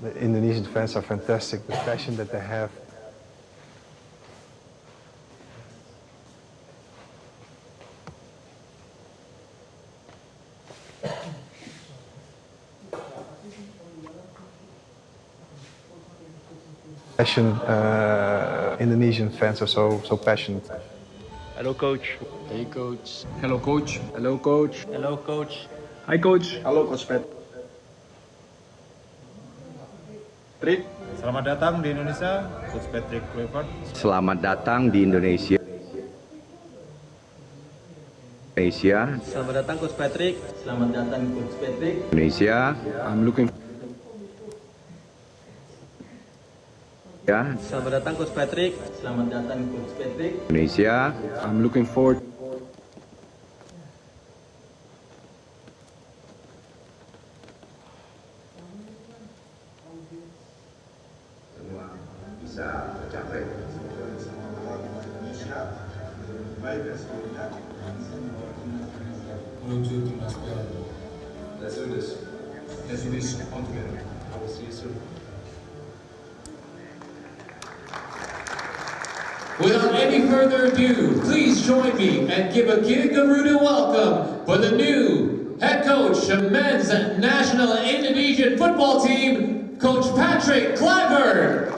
The Indonesian fans are fantastic. The passion that they have. Indonesian fans are so passionate. Hello, coach. Hey, coach. Hello, coach. Hello, coach. Hello, coach. Hi, coach. Halo, Coach Patrick. Selamat datang di Indonesia, Coach Patrick Kluivert. Selamat datang di Indonesia. Selamat datang, Coach Patrick. Selamat datang Coach Patrick. Indonesia. I'm looking. Selamat datang, Coach Patrick. Selamat datang Coach Patrick. Indonesia. I'm looking forward. Bisa tercapai. Menuju Timnas Belanda. Let's do this. Let's do this all together. I will see you soon. Without any further ado, please join me and give a Gigaruda welcome for the new head coach of men's national Indonesian football team, Coach Patrick Kluivert.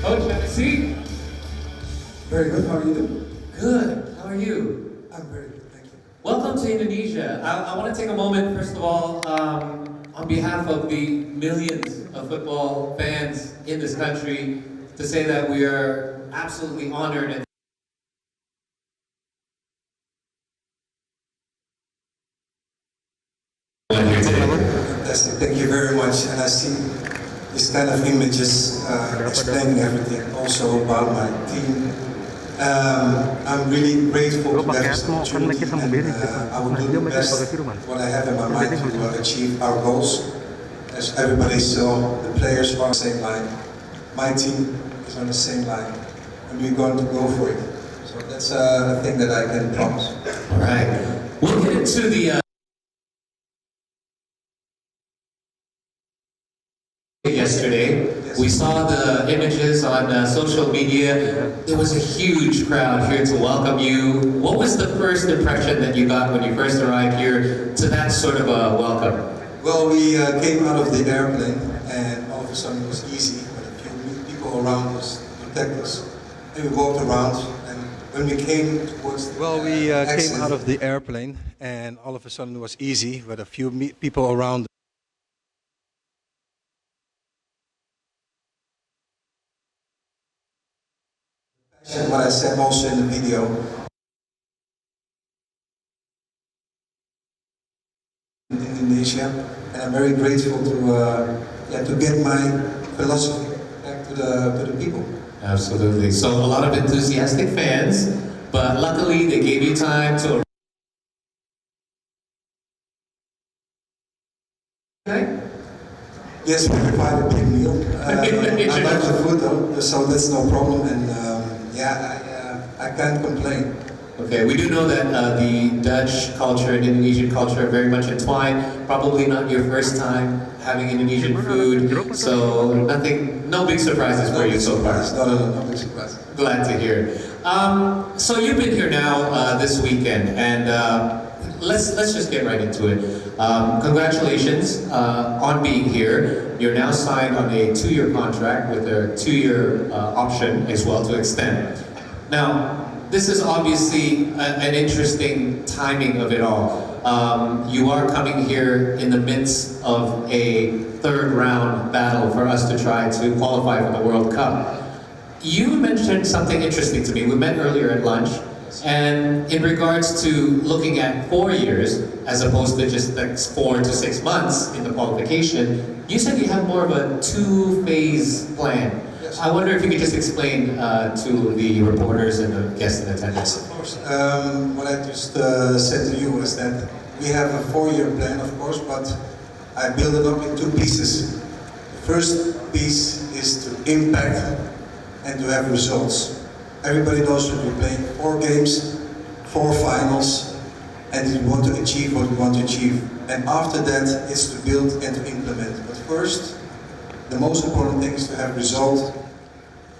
Coach, have a seat. Very good. How are you doing? Good. How are you? I'm very good. Thank you. Welcome to Indonesia. I want to take a moment, first of all, on behalf of the millions of football fans in this country, to say that we are absolutely honored and Fantastic. Thank you very much. And I see this kind of images explaining everything also about my team. I'm really grateful to have this opportunity, and I will do the best what I have in my mind to achieve our goals. As everybody saw, the players are on the same line. My team is on the same line, and we're going to go for it. So that's a thing that I can promise. all right. We'll get into the yesterday. We saw the images on social media. There was a huge crowd here to welcome you. What was the first impression that you got when you first arrived here to that sort of a welcome? Well, we came out of the airplane, and all of a sudden it was easy. But a few people around us to protect us, and we walked around. And when we came towards the Came out of the airplane, and all of a sudden it was easy with a few people around. what I said also in the video. In Indonesia, and I'm very grateful to get my philosophy back to the people. Absolutely. So a lot of enthusiastic fans, but luckily they gave you time to. Okay. Yes, we provided a big meal. I like the food though, so that's no problem. And I can't complain. Okay, we do know that the Dutch culture and Indonesian culture are very much entwined. Probably not your first time having Indonesian food, so no big surprises for you so far. No big surprises. Glad to hear. So you've been here now this weekend, and let's just get right into it. Congratulations on being here. You're now signed on a 2-year contract with a 2-year option as well to extend. Now, this is obviously an interesting timing of it all. You are coming here in the midst of a 3rd round battle for us to try to qualify for the World Cup. You mentioned something interesting to me. We met earlier at lunch, and in regards to looking at 4 years as opposed to just like 4 to 6 months in the qualification, you said you have more of a 2-phase plan. I wonder if you could just explain to the reporters and the guests in attendance. Yes, of course. What I just said to you was that we have a 4-year plan, of course, but I build it up in 2 pieces. The first piece is to impact and to have results. Everybody knows that we play 4 games, 4 finals, and we want to achieve what we want to achieve. And after that, it's to build and to implement. But first, the most important thing is to have result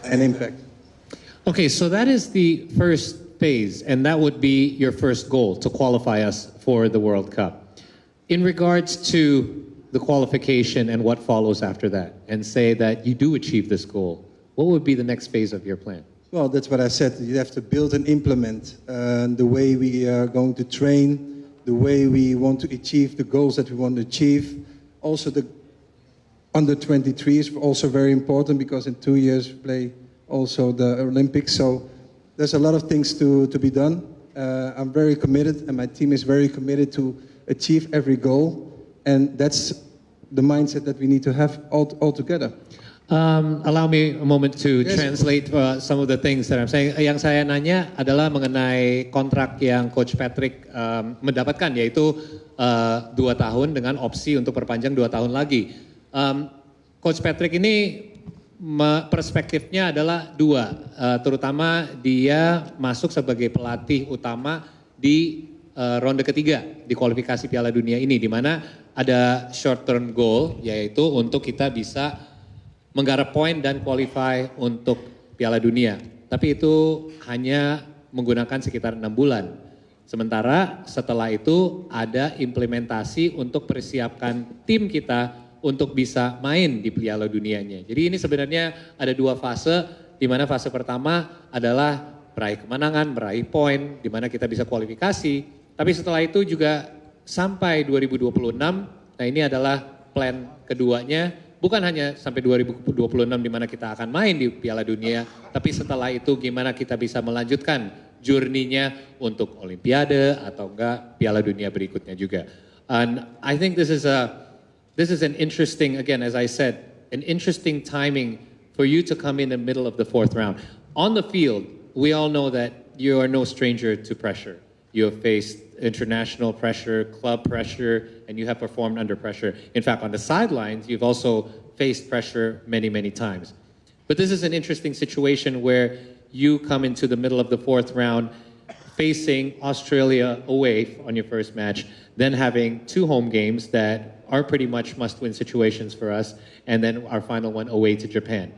and impact. Okay, so that is the first phase, and that would be your first goal, to qualify us for the World Cup. In regards to the qualification and what follows after that, and say that you do achieve this goal, what would be the next phase of your plan? Well, that's what I said. You have to build and implement the way we are going to train, the way we want to achieve the goals that we want to achieve. Also, the under 23 is also very important because in 2 years we play also the Olympics. So there's a lot of things to be done. I'm very committed, and my team is very committed to achieve every goal. And that's the mindset that we need to have all together. Allow me a moment to translate some of the things that I'm saying. Yang saya nanya adalah mengenai kontrak yang Coach Patrick mendapatkan, yaitu 2 tahun dengan opsi untuk perpanjang 2 tahun lagi. Coach Patrick ini perspektifnya adalah 2, terutama dia masuk sebagai pelatih utama di ronde ketiga di kualifikasi Piala Dunia ini, di mana ada short term goal, yaitu untuk kita bisa menggarap poin dan qualify untuk Piala Dunia. Tapi itu hanya menggunakan sekitar 6 bulan. Sementara setelah itu ada implementasi untuk persiapkan tim kita untuk bisa main di Piala Dunianya. Jadi ini sebenarnya ada 2 fase, di mana fase pertama adalah meraih kemenangan, meraih poin, di mana kita bisa kualifikasi. Tapi setelah itu juga sampai 2026, nah ini adalah plan keduanya. Bukan hanya sampai 2026 di mana kita akan main di Piala Dunia, tapi setelah itu gimana kita bisa melanjutkan journey-nya untuk Olimpiade atau enggak Piala Dunia berikutnya juga. And I think this is an interesting, again as I said, an interesting timing for you to come in the middle of the 4th round. On the field, we all know that you are no stranger to pressure. You have faced international pressure, club pressure, and you have performed under pressure. In fact, on the sidelines, you've also faced pressure many, many times. But this is an interesting situation where you come into the middle of the 4th round facing Australia away on your first match, then having 2 home games that are pretty much must-win situations for us, and then our final one away to Japan.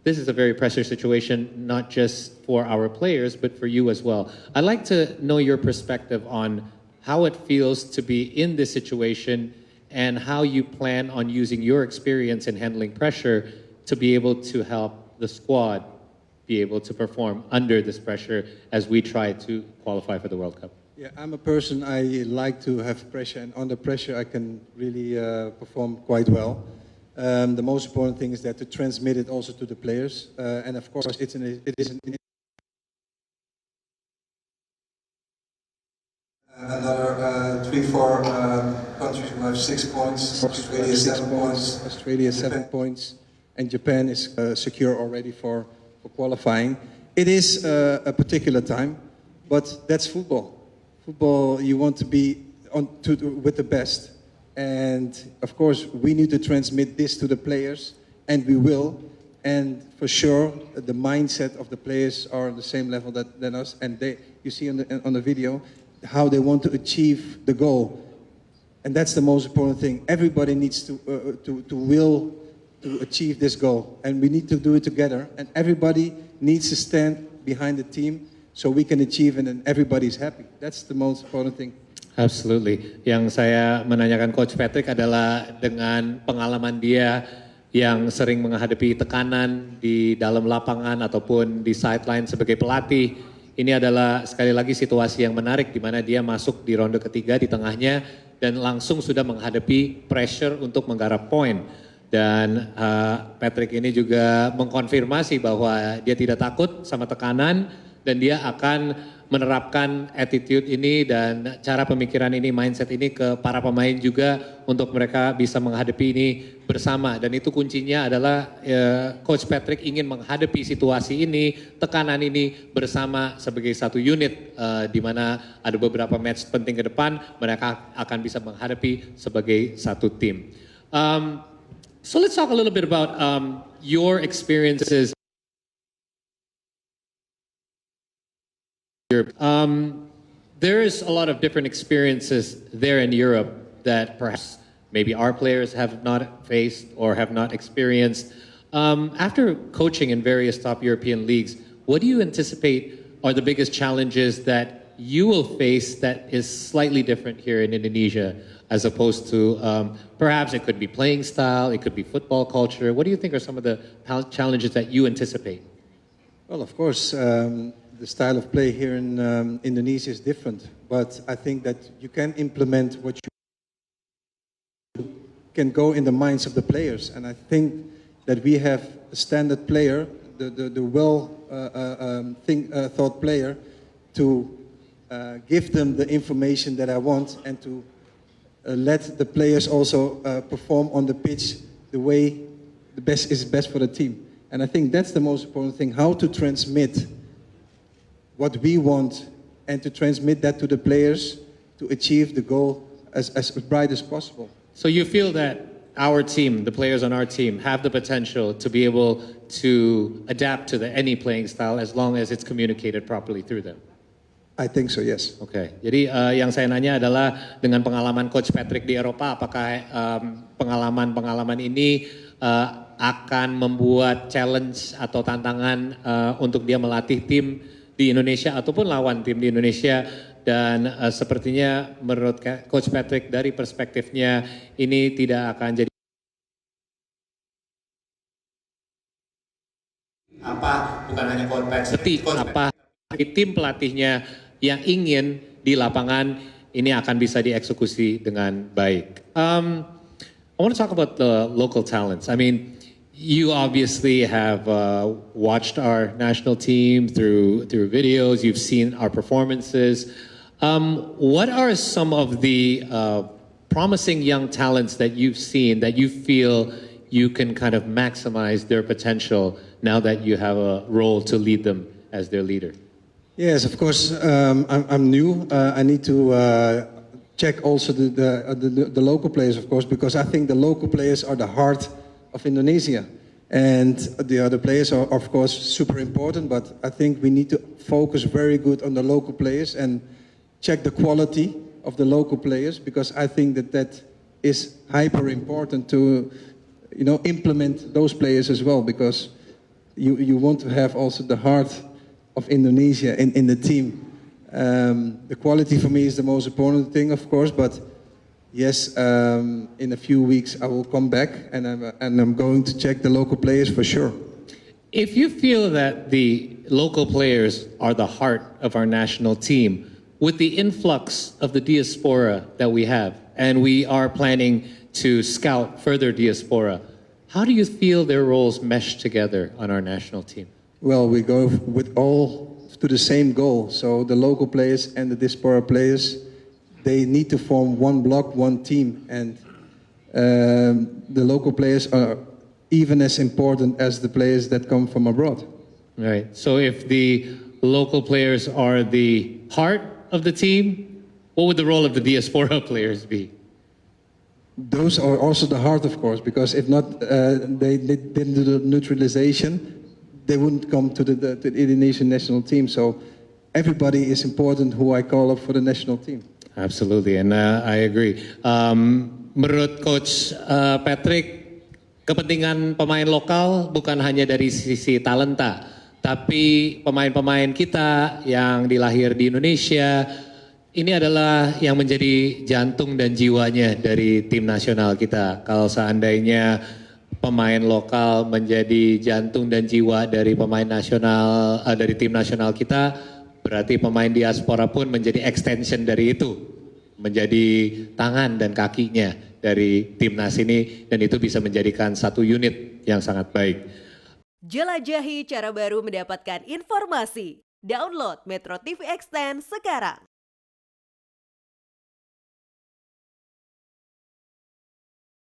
This is a very pressure situation, not just for our players, but for you as well. I'd like to know your perspective on how it feels to be in this situation and how you plan on using your experience in handling pressure to be able to help the squad be able to perform under this pressure as we try to qualify for the World Cup. Yeah, I'm a person, I like to have pressure, and under pressure I can really perform quite well. The most important thing is that to transmit it also to the players, and of course it is another 3-4 countries who have 6 points. Australia 7 points. Australia 7 points, and Japan is secure already for qualifying. It is a particular time, but that's football. Football, you want to be with the best. And of course, we need to transmit this to the players, and we will. And for sure, the mindset of the players are on the same level than us. And you see on the video how they want to achieve the goal, and that's the most important thing. Everybody needs to will to achieve this goal, and we need to do it together. And everybody needs to stand behind the team so we can achieve it, and everybody's happy. That's the most important thing. Absolutely. Yang saya menanyakan Coach Patrick adalah dengan pengalaman dia yang sering menghadapi tekanan di dalam lapangan ataupun di sideline sebagai pelatih. Ini adalah sekali lagi situasi yang menarik di mana dia masuk di ronde ketiga di tengahnya dan langsung sudah menghadapi pressure untuk menggarap poin. Dan Patrick ini juga mengkonfirmasi bahwa dia tidak takut sama tekanan dan dia akan menerapkan attitude ini dan cara pemikiran ini, mindset ini ke para pemain juga untuk mereka bisa menghadapi ini bersama. Dan itu kuncinya adalah Coach Patrick ingin menghadapi situasi ini, tekanan ini bersama sebagai satu unit, di mana ada beberapa match penting ke depan, mereka akan bisa menghadapi sebagai satu tim. So let's talk a little bit about your experiences there is a lot of different experiences there in Europe that perhaps maybe our players have not faced or have not experienced. After coaching in various top European leagues, what do you anticipate are the biggest challenges that you will face that is slightly different here in Indonesia as opposed to perhaps it could be playing style, it could be football culture. What do you think are some of the challenges that you anticipate? Well, of course, the style of play here in Indonesia is different, but I think that you can implement what you can go in the minds of the players, and I think that we have a standard player, the well thought player, to give them the information that I want and to let the players also perform on the pitch the way the best is best for the team. And I think that's the most important thing, how to transmit what we want and to transmit that to the players to achieve the goal as bright as possible. So you feel that our team, the players on our team, have the potential to be able to adapt to any playing style as long as it's communicated properly through them? I think so, yes. Oke, jadi yang saya nanya adalah dengan pengalaman Coach Patrick di Eropa, apakah pengalaman-pengalaman ini akan membuat challenge atau tantangan untuk dia melatih tim di Indonesia ataupun lawan tim di Indonesia, dan sepertinya menurut Coach Patrick dari perspektifnya ini tidak akan jadi bukan hanya konteks tim pelatihnya yang ingin di lapangan ini akan bisa dieksekusi dengan baik. I want to talk about the local talents. I mean, you obviously have watched our national team through videos. You've seen our performances. What are some of the promising young talents that you've seen that you feel you can kind of maximize their potential now that you have a role to lead them as their leader? Yes, of course. I'm new. I need to check also the local players, of course, because I think the local players are the heart of Indonesia. And the other players are, of course, super important, but I think we need to focus very good on the local players and check the quality of the local players, because I think that is hyper important to, implement those players as well, because you want to have also the heart of Indonesia in the team. The quality for me is the most important thing, of course, but yes, in a few weeks I will come back and I'm going to check the local players for sure. If you feel that the local players are the heart of our national team, with the influx of the diaspora that we have, and we are planning to scout further diaspora, how do you feel their roles mesh together on our national team? Well, we go with all to the same goal. So the local players and the diaspora players, they need to form one block, one team. And the local players are even as important as the players that come from abroad. Right. So if the local players are the heart of the team, what would the role of the diaspora players be? Those are also the heart, of course, because if not, they didn't do the neutralization, they wouldn't come to the Indonesian national team. So everybody is important who I call up for the national team. Absolutely, and I agree. Menurut Coach Patrick, kepentingan pemain lokal bukan hanya dari sisi talenta, tapi pemain-pemain kita yang dilahir di Indonesia, ini adalah yang menjadi jantung dan jiwanya dari tim nasional kita. Kalau seandainya pemain lokal menjadi jantung dan jiwa dari pemain nasional, dari tim nasional kita, berarti pemain diaspora pun menjadi extension dari itu, menjadi tangan dan kakinya dari timnas ini, dan itu bisa menjadikan satu unit yang sangat baik. Jelajahi cara baru mendapatkan informasi. Download MetroTV Extend sekarang.